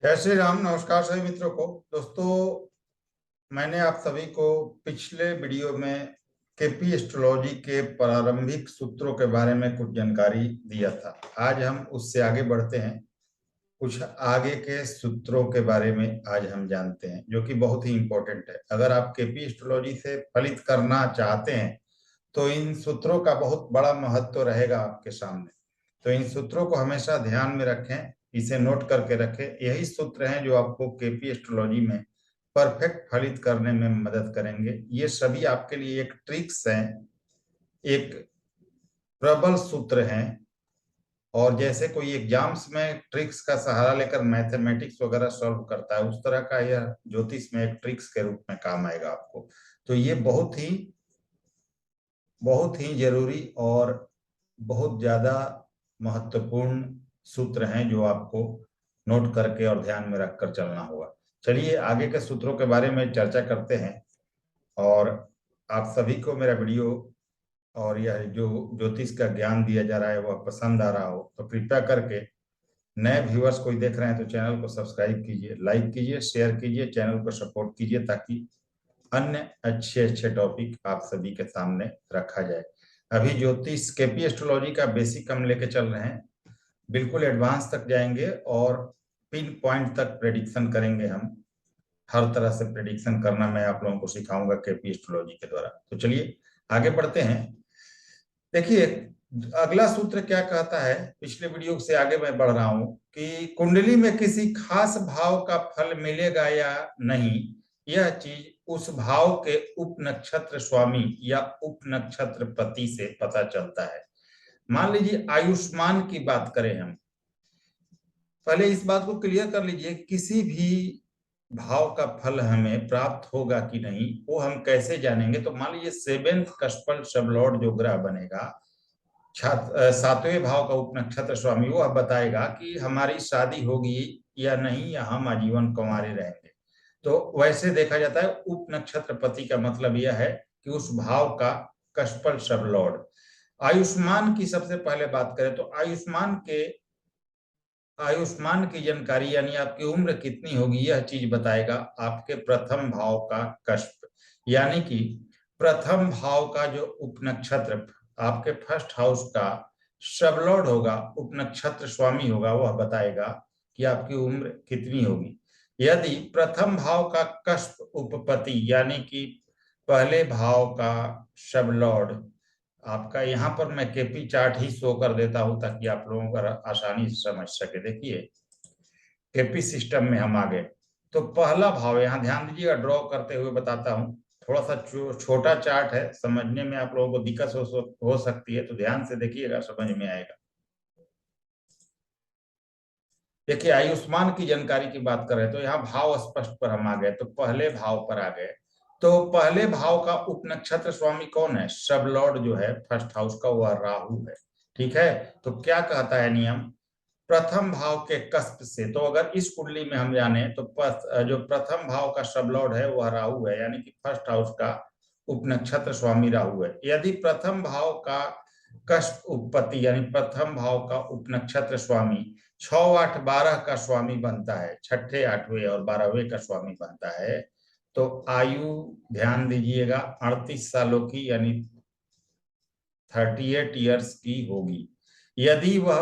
जय श्री राम। नमस्कार सभी मित्रों को। दोस्तों, मैंने आप सभी को पिछले वीडियो में केपी एस्ट्रोलॉजी के प्रारंभिक सूत्रों के बारे में कुछ जानकारी दिया था। आज हम उससे आगे बढ़ते हैं। कुछ आगे के सूत्रों के बारे में आज हम जानते हैं, जो कि बहुत ही इंपॉर्टेंट है। अगर आप केपी एस्ट्रोलॉजी से फलित करना चाहते हैं तो इन सूत्रों का बहुत बड़ा महत्व रहेगा आपके सामने। तो इन सूत्रों को हमेशा ध्यान में रखें, इसे नोट करके रखें। यही सूत्र हैं जो आपको केपी एस्ट्रोलॉजी में परफेक्ट फलित करने में मदद करेंगे। ये सभी आपके लिए एक ट्रिक्स हैं, एक प्रबल सूत्र हैं। और जैसे कोई एग्जाम्स में ट्रिक्स का सहारा लेकर मैथमेटिक्स वगैरह सॉल्व करता है, उस तरह का यह ज्योतिष में एक ट्रिक्स के रूप में काम आएगा आपको। तो ये बहुत ही जरूरी और बहुत ज्यादा महत्वपूर्ण सूत्र हैं जो आपको नोट करके और ध्यान में रखकर चलना होगा। चलिए आगे के सूत्रों के बारे में चर्चा करते हैं। और आप सभी को मेरा वीडियो और यह जो ज्योतिष का ज्ञान दिया जा रहा है वह पसंद आ रहा हो तो कृपया करके नए व्यूअर्स कोई देख रहे हैं तो चैनल को सब्सक्राइब कीजिए, लाइक कीजिए, शेयर कीजिए, चैनल को सपोर्ट कीजिए, ताकि अन्य अच्छे अच्छे टॉपिक आप सभी के सामने रखा जाए। अभी ज्योतिष केपी एस्ट्रोलॉजी का बेसिक हम लेके चल रहे हैं, बिल्कुल एडवांस तक जाएंगे और पिन पॉइंट तक प्रेडिक्शन करेंगे हम। हर तरह से प्रेडिक्शन करना मैं आप लोगों को सिखाऊंगा केपी एस्ट्रोलॉजी के द्वारा। तो चलिए आगे बढ़ते हैं। देखिए, अगला सूत्र क्या कहता है, पिछले वीडियो से आगे मैं बढ़ रहा हूं कि कुंडली में किसी खास भाव का फल मिलेगा या नहीं, यह चीज उस भाव के उप नक्षत्र स्वामी या उप नक्षत्र पति से पता चलता है। मान लीजिए आयुष्मान की बात करें हम, पहले इस बात को क्लियर कर लीजिए, किसी भी भाव का फल हमें प्राप्त होगा कि नहीं वो हम कैसे जानेंगे। तो मान लीजिए सेवेंथ कष्पल सबलॉर्ड जो ग्रह बनेगा, सातवें भाव का उप नक्षत्र स्वामी, वो अब बताएगा कि हमारी शादी होगी या नहीं, या हम आजीवन कुंवारे रहेंगे। तो वैसे देखा जाता है उप नक्षत्र पति का मतलब यह है कि उस भाव का कष्पल सबलॉर्ड। आयुष्मान की सबसे पहले बात करें तो आयुष्मान की जानकारी यानी आपकी उम्र कितनी होगी यह चीज बताएगा आपके प्रथम भाव का कष्प, यानी कि प्रथम भाव का जो उपनक्षत्र आपके फर्स्ट हाउस का सबलॉर्ड होगा, उपनक्षत्र स्वामी होगा, वह बताएगा कि आपकी उम्र कितनी होगी। यदि प्रथम भाव का कष्प उपपति यानी कि पहले भाव का सबलॉर्ड आपका, यहाँ पर मैं केपी चार्ट ही शो कर देता हूं ताकि आप लोगों को आसानी से समझ सके। देखिए केपी सिस्टम में हम आ गए तो पहला भाव, यहाँ ध्यान दीजिएगा, ड्रॉ करते हुए बताता हूं। थोड़ा सा छोटा चार्ट है, समझने में आप लोगों को दिक्कत हो सकती है, तो ध्यान से देखिएगा, समझ में आएगा। देखिए आयुष्मान की जानकारी की बात करें तो यहाँ भाव स्पष्ट पर हम आ गए, तो पहले भाव पर आ गए। तो पहले भाव का उप नक्षत्र स्वामी कौन है? सब लॉर्ड जो है फर्स्ट हाउस का, वह राहु है। ठीक है, तो क्या कहता है नियम, प्रथम भाव के कष्प से, तो अगर इस कुंडली में हम जाने तो जो प्रथम भाव का सब लॉर्ड है वह राहु है, यानी कि फर्स्ट हाउस का उप नक्षत्र स्वामी राहु है। यदि प्रथम भाव का कष्प उपपत्ति यानी प्रथम भाव का उप नक्षत्र स्वामी 6, 8, 12 का स्वामी बनता है, छठे, आठवें और 12वें का स्वामी बनता है, तो आयु ध्यान दीजिएगा 38 सालों की यानी 38 ईयर्स की होगी। यदि वह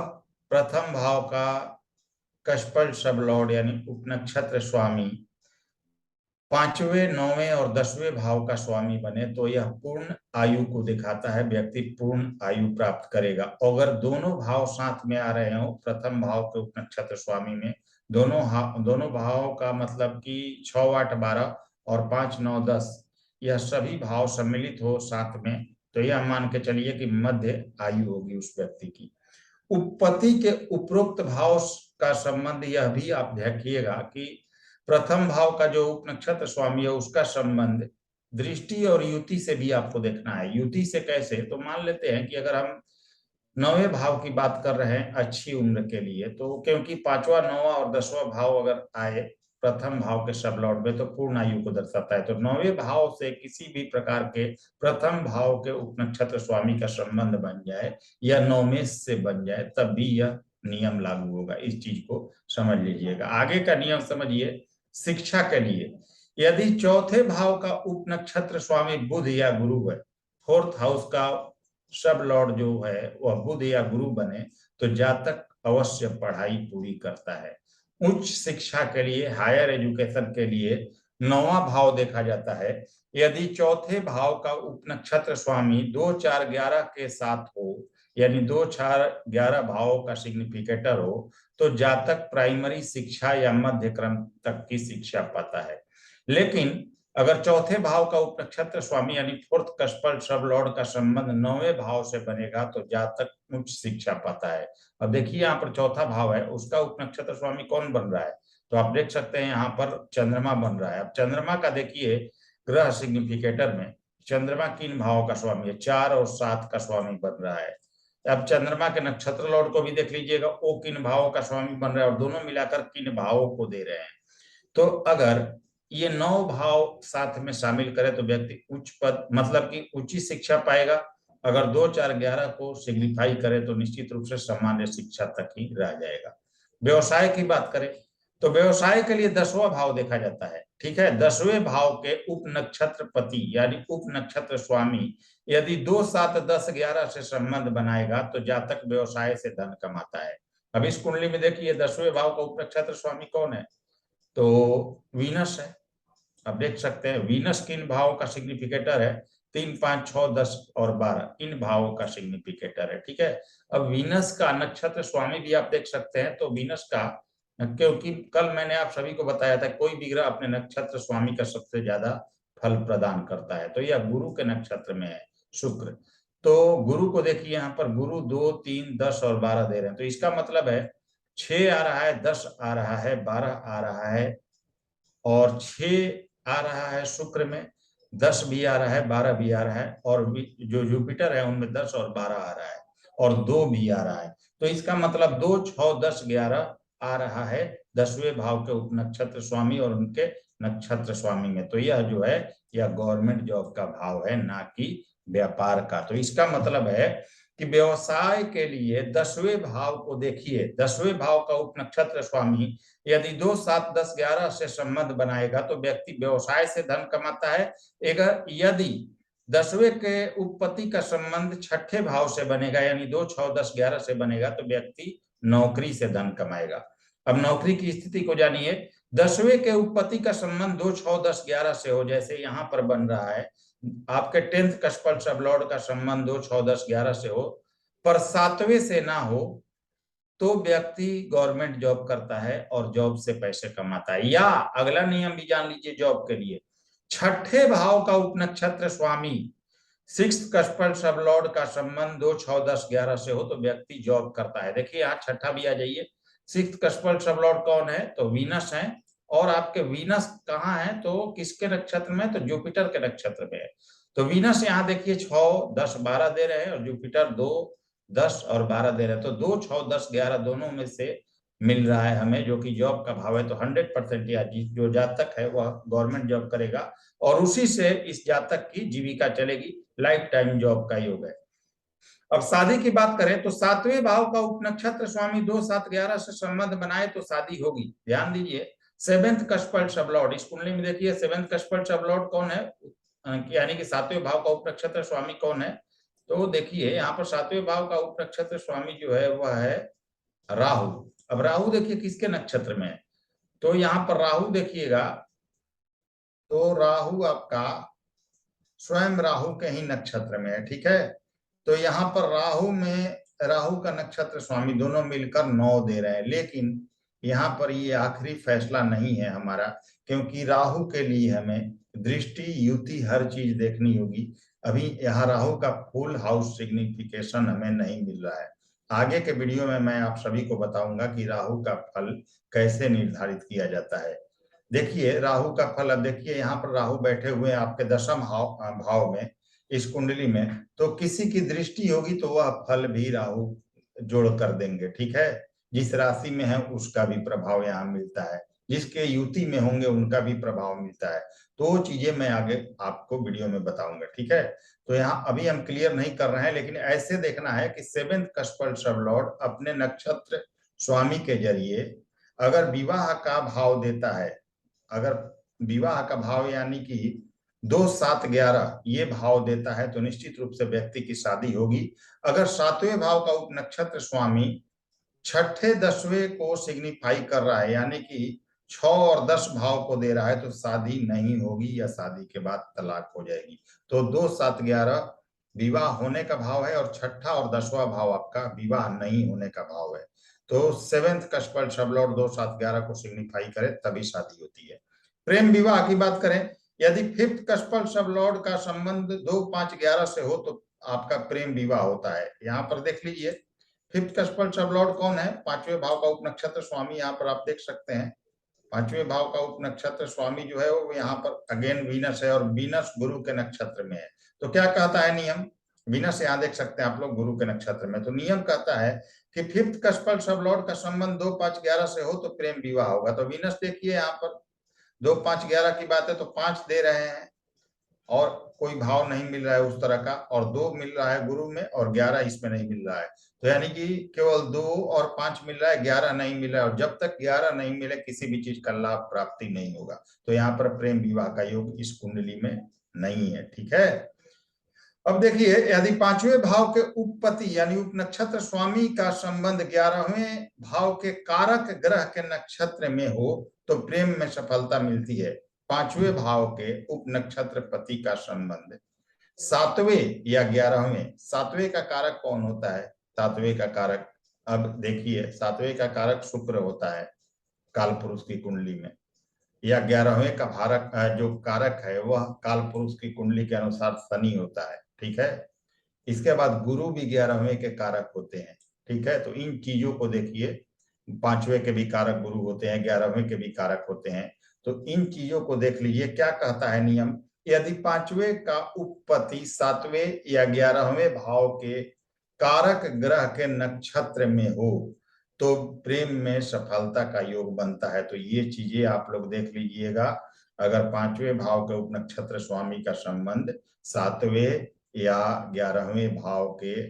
प्रथम भाव का कष्पल सबलॉर्ड यानी उपनक्षत्र स्वामी 5वें, 9वें और 10वें भाव का स्वामी बने तो यह पूर्ण आयु को दिखाता है, व्यक्ति पूर्ण आयु प्राप्त करेगा। अगर दोनों भाव साथ में आ रहे हो, प्रथम भाव के उपनक्षत्र स्वामी में दोनों भावों का मतलब कि 6, 8, 12 और 5, 9, 10, यह सभी भाव सम्मिलित हो साथ में, तो यह मान के चलिए कि मध्य आयु होगी उस व्यक्ति की। उपपत्ति के उपरोक्त भाव का संबंध यह भी आप देखिएगा कि प्रथम भाव का जो उप नक्षत्र स्वामी है उसका संबंध दृष्टि और युति से भी आपको देखना है। युति से कैसे, तो मान लेते हैं कि अगर हम 9वें भाव की बात कर रहे हैं अच्छी उम्र के लिए, तो क्योंकि 5वां, 9वां और 10वां भाव अगर आए प्रथम भाव के सब लॉर्ड में तो पूर्ण आयु को दर्शाता है। तो 9वें भाव से किसी भी प्रकार के प्रथम भाव के उप नक्षत्र स्वामी का संबंध बन जाए या 9वें से बन जाए तब भी यह नियम लागू होगा। इस चीज को समझ लीजिएगा। आगे का नियम समझिए। शिक्षा के लिए यदि चौथे भाव का उप नक्षत्र स्वामी बुध या गुरु है, फोर्थ हाउस का सब लॉर्ड जो है वह बुध या गुरु बने, तो जातक अवश्य पढ़ाई पूरी करता है। उच्च शिक्षा के लिए, हायर एजुकेशन के लिए 9वां भाव देखा जाता है। यदि चौथे भाव का उप नक्षत्र स्वामी 2, 4, 11 के साथ हो, यानी 2, 4, 11 भावों का सिग्निफिकेटर हो, तो जातक प्राइमरी शिक्षा या मध्य क्रम तक की शिक्षा पाता है। लेकिन अगर चौथे भाव का उप नक्षत्र स्वामी यानी फोर्थ कस्पल सब लॉर्ड का संबंध 9वें भाव से बनेगा, तो जातक उच्च शिक्षा पाता है। अब देखिए यहाँ पर चौथा भाव है, उसका उप नक्षत्र स्वामी कौन बन रहा है, तो आप देख सकते हैं यहाँ पर चंद्रमा बन रहा है। अब चंद्रमा का देखिए ग्रह सिग्निफिकेटर में चंद्रमा किन भावों का स्वामी है, 4 और 7 का स्वामी बन रहा है। अब चंद्रमा के नक्षत्र लॉर्ड को भी देख लीजिएगा, वो किन भावों का स्वामी बन रहा है और दोनों मिलाकर किन भावों को दे रहे हैं। तो अगर ये 9 भाव साथ में शामिल करे तो व्यक्ति उच्च पद मतलब कि उच्च शिक्षा पाएगा। अगर 2, 4, 11 को सिग्निफाई करे तो निश्चित रूप से सामान्य शिक्षा तक ही रह जाएगा। व्यवसाय की बात करें तो व्यवसाय के लिए 10वां भाव देखा जाता है। ठीक है, 10वें भाव के उप नक्षत्र पति यानी उप नक्षत्र स्वामी यदि 2, 7, 10, 11 से संबंध बनाएगा तो जातक व्यवसाय से धन कमाता है। अब इस कुंडली में देखिए 10वें भाव का उप नक्षत्र स्वामी कौन है, तो वीनस है। अब देख सकते हैं वीनस किन भावों का सिग्निफिकेटर है, 3, 5, 6, 10 और 12 इन भावों का सिग्निफिकेटर है। ठीक है, अब वीनस का नक्षत्र स्वामी भी आप देख सकते हैं, तो वीनस का, क्योंकि कल मैंने आप सभी को बताया था कोई भी ग्रह अपने नक्षत्र स्वामी का सबसे ज्यादा फल प्रदान करता है, तो यह गुरु के नक्षत्र में है शुक्र। तो गुरु को देखिए यहाँ पर गुरु 2, 3, 10 और 12 दे रहे हैं, तो इसका मतलब है 6 आ रहा है, 10 आ रहा है, 12 आ रहा है और 6 आ रहा है शुक्र में, 10 भी आ रहा है, 12 भी आ रहा है, और जो जुपिटर है उनमें 10 और 12 आ रहा है और 2 भी आ रहा है। तो इसका मतलब 2, 6, 10, 11 आ रहा है 10वें भाव के उप नक्षत्र स्वामी और उनके नक्षत्र स्वामी में। तो यह जो है यह गवर्नमेंट जॉब का भाव है, ना कि व्यापार का। तो इसका मतलब है कि व्यवसाय के लिए 10वें भाव को देखिए, 10वें भाव का उप नक्षत्र स्वामी यदि 2, 7, 10, 11 से संबंध बनाएगा तो व्यक्ति व्यवसाय से धन कमाता है। यदि 10वें के उपपति का संबंध छठे भाव से बनेगा यानी 2, 6, 10, 11 से बनेगा तो व्यक्ति नौकरी से धन कमाएगा। अब नौकरी की स्थिति को जानिए, 10वें के उपपति का संबंध 2, 6, 10, 11 से हो, जैसे यहाँ पर बन रहा है आपके 10th कस्पल सब लॉर्ड का संबंध 2, 6, 10, 11 से हो, पर 7वें से ना हो, तो व्यक्ति गवर्नमेंट जॉब करता है और जॉब से पैसे कमाता है। या अगला नियम भी जान लीजिए जॉब के लिए, छठे भाव का उपनक्षत्र स्वामी 6th कस्पल सब लॉर्ड का संबंध 2, 6, 10, 11 से हो तो व्यक्ति जॉब करता है। देखिए यहाँ छठा भी आ जाइए, 6th कस्पल सब लॉर्ड कौन है, तो वीनस है। और आपके वीनस कहाँ है, तो किसके नक्षत्र में, तो जुपिटर के नक्षत्र में है। तो वीनस यहाँ देखिए 6, 10, 12 दे रहे हैं और जुपिटर 2, 10 और 12 दे रहे हैं। तो 2, 6, 10, 11 दोनों में से मिल रहा है हमें, जो कि जॉब का भाव है। तो 100% या जो जातक है वह गवर्नमेंट जॉब करेगा और उसी से इस जातक की जीविका चलेगी, लाइफ टाइम जॉब का योग है। अब शादी की बात करें तो 7वें भाव का उपनक्षत्र स्वामी 2, 7, 11 से संबंध बनाए तो शादी होगी। ध्यान दीजिए 7th कस्पल सब लॉर्ड, इस कुंडली में देखिए 7th कस्पल सब लॉर्ड कौन है, यानी कि 7वें भाव का उपनक्षत्र स्वामी कौन है, तो देखिए यहाँ पर 7वें भाव का उपनक्षत्र स्वामी जो है वह है राहु। अब राहु देखिए किसके नक्षत्र में है, तो यहाँ पर राहु देखिएगा, तो राहु आपका स्वयं राहु के ही नक्षत्र में है। ठीक है, तो यहाँ पर राहु में राहु का नक्षत्र स्वामी दोनों मिलकर 9 दे रहे हैं, लेकिन यहाँ पर ये आखिरी फैसला नहीं है हमारा, क्योंकि राहु के लिए हमें दृष्टि, युति, हर चीज देखनी होगी। अभी यहाँ राहु का फुल हाउस सिग्निफिकेशन हमें नहीं मिल रहा है। आगे के वीडियो में मैं आप सभी को बताऊंगा कि राहु का फल कैसे निर्धारित किया जाता है। देखिए राहु का फल, अब देखिए यहाँ पर राहु बैठे हुए हैं आपके 10th भाव में इस कुंडली में, तो किसी की दृष्टि होगी तो वह फल भी राहु जोड़ कर देंगे। ठीक है, जिस राशि में है उसका भी प्रभाव यहाँ मिलता है, जिसके युति में होंगे उनका भी प्रभाव मिलता है। तो वो चीजें मैं आगे आपको वीडियो में बताऊंगा। ठीक है, तो यहाँ अभी हम क्लियर नहीं कर रहे हैं, लेकिन ऐसे देखना है कि 7th कस्पल सब लॉर्ड अपने नक्षत्र स्वामी के जरिए अगर विवाह का भाव देता है, अगर विवाह का भाव यानी कि 2, 7, 11 ये भाव देता है तो निश्चित रूप से व्यक्ति की शादी होगी। अगर 7वें भाव का उपनक्षत्र स्वामी 6ठे 10वें को सिग्निफाई कर रहा है, यानी कि 6 और 10 भाव को दे रहा है, तो शादी नहीं होगी या शादी के बाद तलाक हो जाएगी। तो 2, 7, 11 विवाह होने का भाव है और 6ठा और 10वां भाव आपका विवाह नहीं होने का भाव है। तो 7th का स्पेल सब लॉर्ड 2, 7, 11 को सिग्निफाई करे तभी शादी होती है। प्रेम विवाह की बात करें, यदि 5th का स्पेल सब लॉर्ड का संबंध 2, 5, 11 से हो तो आपका प्रेम विवाह होता है। यहाँ पर देख लीजिए 5th का स्पेल सब लॉर्ड कौन है, 5वें भाव का उपनक्षत्र स्वामी। यहाँ पर आप देख सकते हैं 5वें भाव का उपनक्षत्र स्वामी जो है वो यहाँ पर अगेन वीनस है, और वीनस गुरु के नक्षत्र में है। तो क्या कहता है नियम, वीनस यहाँ देख सकते हैं आप लोग गुरु के नक्षत्र में, तो नियम कहता है कि 5th का स्पेल सब लॉर्ड का संबंध 2, 5, 11 से हो तो प्रेम विवाह होगा। तो वीनस देखिए यहाँ पर 2, 5, 11 की बात है तो 5 दे रहे हैं और कोई भाव नहीं मिल रहा है उस तरह का, और 2 मिल रहा है गुरु में और 11 इसमें नहीं मिल रहा है। तो यानी कि केवल 2 और 5 मिल रहा है, 11 नहीं मिल रहा है, और जब तक 11 नहीं मिले किसी भी चीज का लाभ प्राप्ति नहीं होगा। तो यहाँ पर प्रेम विवाह का योग इस कुंडली में नहीं है। ठीक है, अब देखिए यदि 5वें भाव के उपपति यानी उप नक्षत्र स्वामी का संबंध 11वें भाव के कारक ग्रह के नक्षत्र में हो तो प्रेम में सफलता मिलती है। 5वें भाव के उप नक्षत्र पति का संबंध 7वें या 11वें, 7वें का कारक कौन होता है, 7वें का कारक, अब देखिए 7वें का कारक शुक्र होता है काल पुरुष की कुंडली में, या 11वें का भारक जो कारक है वह काल पुरुष की कुंडली के अनुसार शनि होता है। ठीक है, इसके बाद गुरु भी 11वें के कारक होते हैं। ठीक है, तो इन चीजों को देखिए, 5वें के भी कारक गुरु होते हैं, 11वें के भी कारक होते हैं। तो इन चीजों को देख लीजिए क्या कहता है नियम, यदि 5वें का उपपति 7वें या 11वें भाव के कारक ग्रह के नक्षत्र में हो तो प्रेम में सफलता का योग बनता है। तो ये चीजें आप लोग देख लीजिएगा, अगर 5वें भाव के उपनक्षत्र स्वामी का संबंध 7वें या 11वें भाव के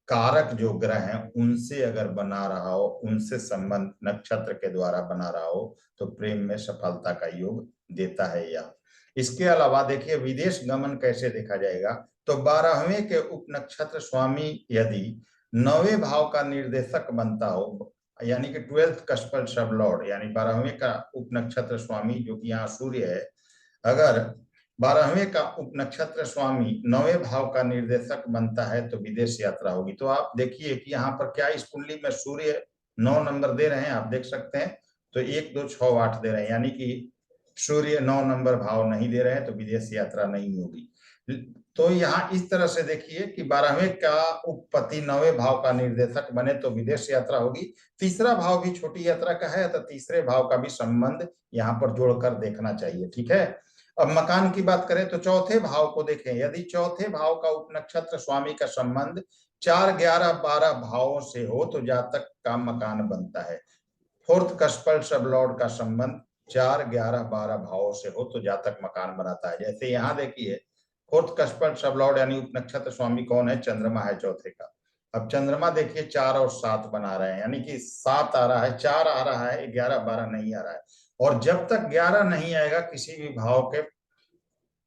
कारक जो ग्रह हैं उनसे अगर बना रहा हो, उनसे संबंध नक्षत्र के द्वारा बना रहा हो तो प्रेम में सफलता का योग देता है। या इसके अलावा देखिए विदेश गमन कैसे देखा जाएगा, तो 12वें के उप नक्षत्र स्वामी यदि 9वें भाव का निर्देशक बनता हो, यानी कि 12th का स्पेल सब लॉर्ड यानी 12वें का उप नक्षत्र स्वामी जो कि यहाँ सूर्य है, अगर 12वें का उप नक्षत्र स्वामी 9वें भाव का निर्देशक बनता है तो विदेश यात्रा होगी। तो आप देखिए कि यहाँ पर क्या इस कुंडली में सूर्य 9 नंबर दे रहे हैं, आप देख सकते हैं, तो 1, 2, 6, 8 दे रहे हैं, यानी कि सूर्य 9 नंबर भाव नहीं दे रहे हैं तो विदेश यात्रा नहीं होगी। तो यहाँ इस तरह से देखिए कि 12वें का उपपति 9वें भाव का निर्देशक बने तो विदेश यात्रा होगी। तीसरा भाव भी छोटी यात्रा का है तो तीसरे भाव का भी संबंध यहाँ पर जोड़कर देखना चाहिए। ठीक है, अब मकान की बात करें तो चौथे भाव को देखें, यदि चौथे भाव का उपनक्षत्र स्वामी का संबंध 4, 11, 12 भावों से हो तो जातक का मकान बनता है। 4th का स्पेल सब लॉर्ड का संबंध 4, 11, 12 भावों से हो तो जातक मकान बनाता है। जैसे यहाँ देखिए 4th का स्पेल सब लॉर्ड यानी उपनक्षत्र स्वामी कौन है, चंद्रमा है चौथे का। अब चंद्रमा देखिए 4 और 7 बना रहे हैं, यानी कि 7 आ रहा है, 4 आ रहा है, 11, 12 नहीं आ रहा है, और जब तक 11 नहीं आएगा किसी भी भाव के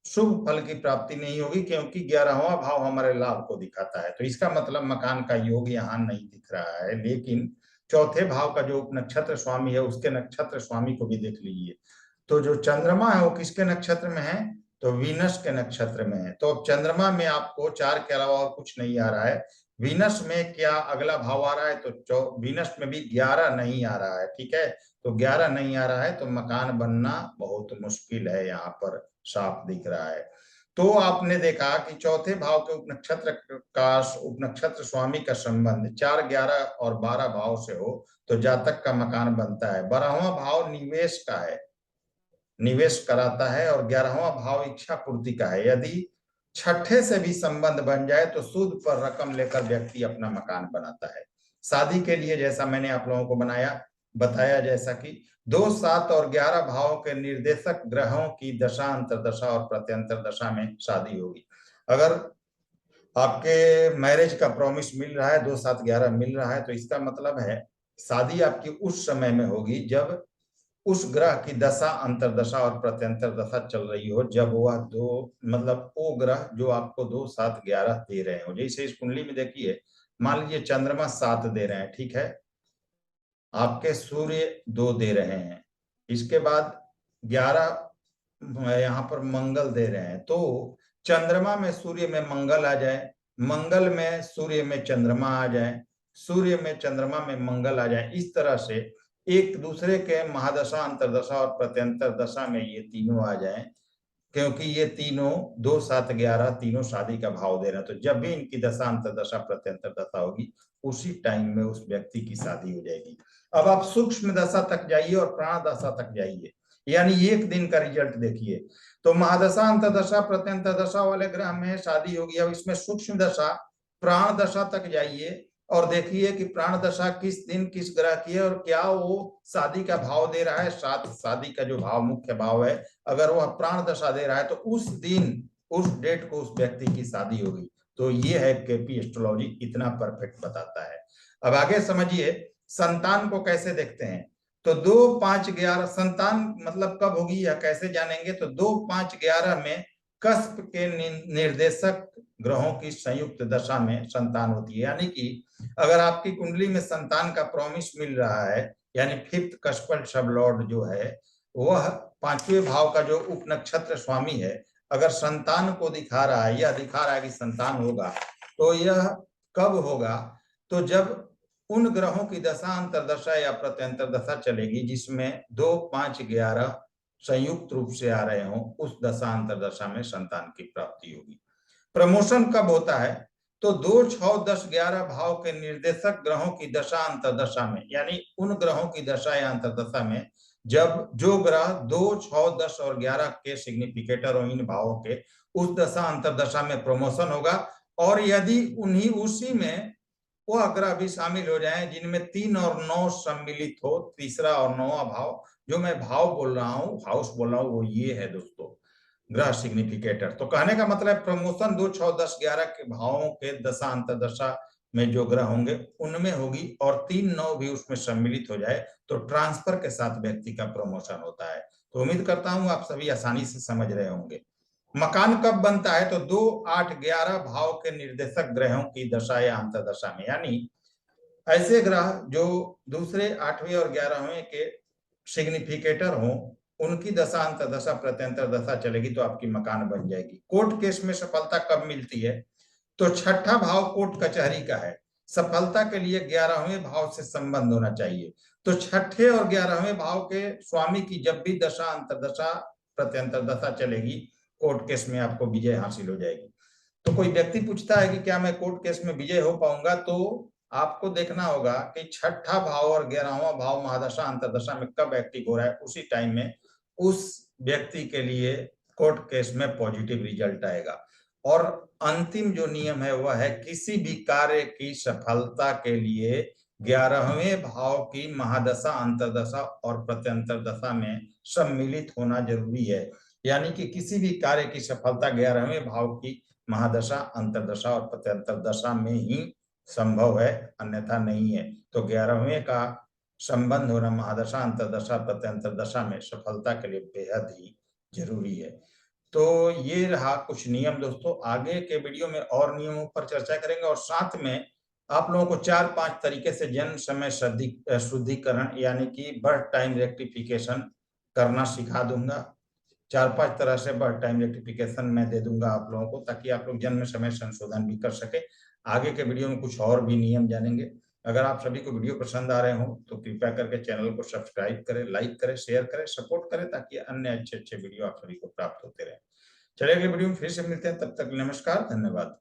शुभ फल की प्राप्ति नहीं होगी, क्योंकि 11वां भाव हमारे लाभ को दिखाता है। तो इसका मतलब मकान का योग यहाँ नहीं दिख रहा है। लेकिन चौथे भाव का जो नक्षत्र स्वामी है उसके नक्षत्र स्वामी को भी देख लीजिए, तो जो चंद्रमा है वो किसके नक्षत्र में है, तो वीनस के नक्षत्र में है। तो अब चंद्रमा में आपको 4 के अलावा और कुछ नहीं आ रहा है। वीनस में क्या अगला भाव आ रहा है, तो वीनस में भी 11 नहीं आ रहा है। ठीक है, तो 11 नहीं आ रहा है तो मकान बनना बहुत मुश्किल है, यहाँ पर साफ दिख रहा है। तो आपने देखा कि चौथे भाव के उपनक्षत्र स्वामी का संबंध 4, 11 और 12 भाव से हो तो जातक का मकान बनता है। 12वां भाव निवेश का है, निवेश कराता है, और 11वां भाव इच्छा पूर्ति का है। यदि 6ठे से भी संबंध बन जाए तो सूद पर रकम लेकर व्यक्ति अपना मकान बनाता है। शादी के लिए जैसा मैंने आप लोगों को बताया जैसा कि 2, 7 और 11 भावों के निर्देशक ग्रहों की दशा, अंतरदशा और प्रत्यंतर दशा में शादी होगी। अगर आपके मैरिज का प्रॉमिस मिल रहा है, 2, 7, 11 मिल रहा है, तो इसका मतलब है शादी आपकी उस समय में होगी जब उस ग्रह की दशा अंतरदशा और प्रत्यंतर दशा चल रही हो, जब वह दो मतलब वो ग्रह जो आपको 2, 7, 11 दे रहे हो। जैसे इस कुंडली में देखिए, मान लीजिए चंद्रमा 7 दे रहे हैं, ठीक है, आपके सूर्य 2 दे रहे हैं, इसके बाद 11 यहाँ पर मंगल दे रहे हैं। तो चंद्रमा में सूर्य में मंगल आ जाए, मंगल में सूर्य में चंद्रमा आ जाए, सूर्य में चंद्रमा में मंगल आ जाए, इस तरह से एक दूसरे के महादशा अंतरदशा और प्रत्यंतर दशा में ये तीनों आ जाएं, क्योंकि ये तीनों 2, 7, 11 तीनों शादी का भाव दे रहे हैं। तो जब भी इनकी दशा अंतरदशा प्रत्यंतर दशा होगी, उसी टाइम में उस व्यक्ति की शादी हो जाएगी। अब आप सूक्ष्म दशा तक जाइए और प्राण दशा तक जाइए, यानी एक दिन का रिजल्ट देखिए। तो महादशा अंतरदशा प्रत्यंतर दशा वाले ग्रह में शादी होगी। अब इसमें सूक्ष्म दशा प्राण दशा तक जाइए और देखिए कि प्राण दशा किस दिन किस ग्रह की है और क्या वो शादी का भाव दे रहा है। साथ शादी का जो भाव मुख्य भाव है, अगर वह प्राण दशा दे रहा है तो उस दिन उस डेट को उस व्यक्ति की शादी होगी। तो ये है केपी एस्ट्रोलॉजी, इतना परफेक्ट बताता है। अब आगे समझिए संतान को कैसे देखते हैं। तो 2, 5, 11 संतान मतलब कब होगी यह कैसे जानेंगे। तो 2, 5, 11 में कस्प के निर्देशक ग्रहों की संयुक्त दशा में संतान होती है। यानी कि अगर आपकी कुंडली में संतान का प्रॉमिस मिल रहा है, यानी 5th कस्पल सब लॉर्ड जो है वह 5वें भाव का जो उप नक्षत्र स्वामी है, अगर संतान को दिखा रहा है, यह दिखा रहा है कि संतान होगा, तो यह कब होगा। तो जब उन ग्रहों की दशा अंतरदशा या प्रत्यंतर दशा चलेगी जिसमें 2, 5, 11 संयुक्त रूप से आ रहे हों, उस दशा अंतरदशा में संतान की प्राप्ति होगी। प्रमोशन कब होता है। तो 2, 6, 10, 11 भाव के निर्देशक ग्रहों की दशा अंतरदशा में, यानी उन ग्रहों की दशा या अंतरदशा में जब जो ग्रह 2, 6, 10 और 11 के सिग्निफिकेटर हो इन भावों के, उस दशा अंतरदशा में प्रमोशन होगा। और यदि उन्हीं उसी में वह ग्रह भी शामिल हो जाए जिनमें 3 और 9 सम्मिलित हो, तीसरा और 9वां भाव, जो मैं भाव बोल रहा हूं, हाउस बोल रहा हूं, वो ये है दोस्तों ग्रह सिग्निफिकेटर। तो कहने का मतलब प्रमोशन 2, 6, 10, 11 के भावों के दशा अंतरदशा में जो ग्रह होंगे उनमें होगी, और 3, 9 भी उसमें सम्मिलित हो जाए तो ट्रांसफर के साथ व्यक्ति का प्रमोशन होता है। तो उम्मीद करता हूं आप सभी आसानी से समझ रहे होंगे। मकान कब बनता है। तो 2, 8, 11 भाव के निर्देशक ग्रहों की दशा या अंतरदशा में, यानी ऐसे ग्रह जो दूसरे 8वें और 11वें के सिग्निफिकेटर हों, उनकी दशा अंतरदशा प्रत्यंतर दशा चलेगी तो आपकी मकान बन जाएगी। कोर्ट केस में सफलता कब मिलती है। तो 6ठा भाव कोर्ट कचहरी का है। सफलता के लिए 11वें भाव से संबंध होना चाहिए। तो 6ठे और 11वें भाव के स्वामी की जब भी दशा अंतरदशा प्रत्यंतर दशा चलेगी, कोर्ट केस में आपको विजय हासिल हो जाएगी। तो कोई व्यक्ति पूछता है कि क्या मैं कोर्ट केस में विजय हो पाऊंगा, तो आपको देखना होगा कि 6ठा भाव और 11वां भाव महादशा अंतरदशा में कब एक्टिव हो रहा है, उसी टाइम में उस व्यक्ति के लिए कोर्ट केस में पॉजिटिव रिजल्ट आएगा। और अंतिम जो नियम है वह है किसी भी कार्य की सफलता के लिए 11वें भाव की महादशा अंतरदशा और प्रत्यंतर दशा में सम्मिलित होना जरूरी है। यानी कि किसी भी कार्य की सफलता 11वें भाव की महादशा अंतरदशा और प्रत्यंतर दशा में ही संभव है, अन्यथा नहीं है। तो 11वें का संबंध होना महादशा अंतरदशा प्रत्यंतर दशा में सफलता के लिए बेहद ही जरूरी है। तो ये रहा कुछ नियम दोस्तों। आगे के वीडियो में और नियमों पर चर्चा करेंगे और साथ में आप लोगों को 4-5 तरीके से जन्म समय शुद्धिकरण यानी कि बर्थ टाइम रेक्टिफिकेशन करना सिखा दूंगा। 4-5 तरह से बर्थ टाइम रेक्टिफिकेशन मैं दे दूंगा आप लोगों को, ताकि आप लोग जन्म समय संशोधन भी कर सके। आगे के वीडियो में कुछ और भी नियम जानेंगे। अगर आप सभी को वीडियो पसंद आ रहे हो तो कृपया करके चैनल को सब्सक्राइब करें, लाइक करें, शेयर करें, सपोर्ट करें, ताकि अन्य अच्छे वीडियो आप सभी को प्राप्त होते रहे। चलिए अगले वीडियो में फिर से मिलते हैं, तब तक नमस्कार, धन्यवाद।